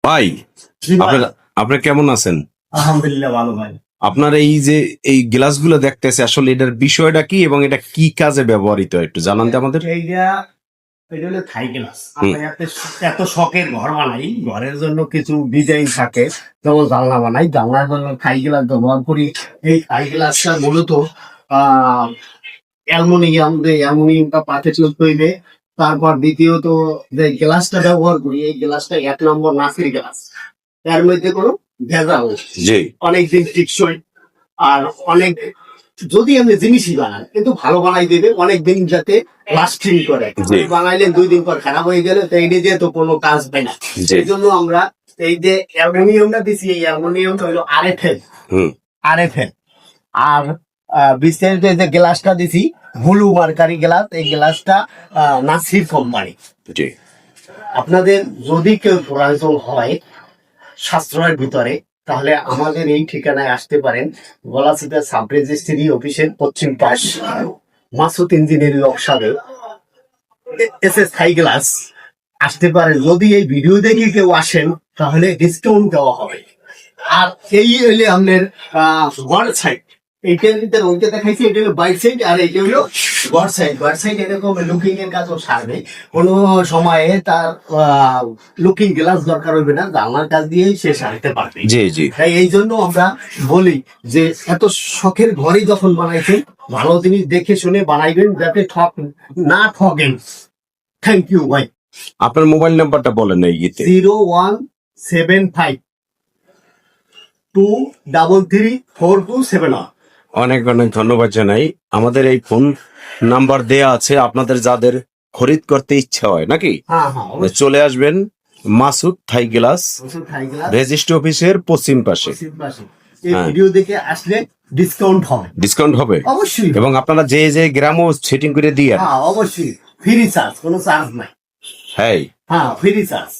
ভাই, জি ভাই। আপনার আপনি কেমন আছেন? আলহামদুলিল্লাহ ভালো ভাই। আপনার এই যে এই গ্লাসগুলো দেখতেছে, আসলে এটার বিষয়টা কি এবং এটা কি কাজে ব্যবহৃত হয় একটু জানান তো আমাদের। এটা হলো থাই গ্লাস। আমরা এত শখের ঘর বানাই, ঘরের জন্য কিছু ডিজাইন থাকে, যেমন জানলা বানাই, জানলার জন্য থাই গ্লাস ব্যবহার করি। এই থাই গ্লাসটা মূলত আহ অ্যালুমিনিয়ামটা পাতে চলতে হইবে। তারপর দ্বিতীয়ত যে গ্লাসটা ব্যবহার করি, এই গ্লাসটা 1 নম্বর নাসির গ্লাস। এর মধ্যে কোনো ভেজাল নেই। জি অনেকদিন টিকসই। আর অনেক, যদি আপনি জিনিসই বানান কিন্তু ভালো বানাই দেবে, অনেকদিন যাতে লাস্টিং করে। জি। বানাইলেন 2 দিন পর খারাপ হয়ে গেলে তো এইটা দিয়ে তো কোনো কাজ হয় না। জি। এই জন্য আমরা এই যে অ্যালুমিনিয়ামটা দিছি, এই অ্যালুমিনিয়ামটা হলো আরএফএল। হুম আরএফএল। আর বিস্তারিত এই যে গ্লাসটা দিছি, ব্লু মার্কারি গ্লাস। এই গ্লাসটা নাসির কোম্পানি। জি আপনাদের যদি কেউ প্রয়োজন হয় সাশ্রয়ের ভিতরে, তাহলে আমাদের এই ঠিকানায় আসতে পারেন। গলাচিপা সাব রেজিস্ট্রি অফিসের পশ্চিম পাশ, মাসুদ ইঞ্জিনিয়ারিং ওয়ার্কশপে এসএস হাই গ্লাস আসতে পারেন। যদি এই ভিডিও দেখে কেউ আসেন তাহলে ডিসকাউন্ট দেওয়া হবে। আর এই হইলে আপনার ওয়ান সাইড, এইটার ভিতরে ওইটা দেখাইছি, এটা হলো বাইক সাইড, আর এইটা হলো গড় সাইড। গড় সাইড এরকম লুকিং এর কাজও সারবে। কোনো সময়ে তার লুকিং গ্লাস দরকার হবে না, জানলার কাজ দিয়েই সে সারতে পারবে। জি জি তাই এই জন্য আমরা বলি যে এত শখের ঘরই যখন বানাইছেন, ভালো জিনিস দেখে শুনে বানাইবেন, যাতে না ঠকেন। থ্যাংক ইউ ভাই। আপনার মোবাইল নাম্বারটা বলেন এই গীতে। 0175233427। অনেক অনেক ধন্যবাদ জানাই। আমাদের এই ফোন নাম্বার দেয়া আছে, আপনাদের যাদের খরিদ করতে ইচ্ছা হয় নাকি হ্যাঁ হ্যাঁ, চলে আসবেন Masud Thai glass Thai glass registry অফিসের পশ্চিম পাশে। এই হ্যাঁ। ভিডিও দেখে আসলে ডিসকাউন্ট হবে ডিসকাউন্ট হবে অবশ্যই। এবং আপনারা যে যে গ্রামও সেটিং করে দিয়ে। হ্যাঁ অবশ্যই, ফ্রি চার্জ, কোনো চার্জ নাই। হ্যাঁ হ্যাঁ ফ্রি চার্জ।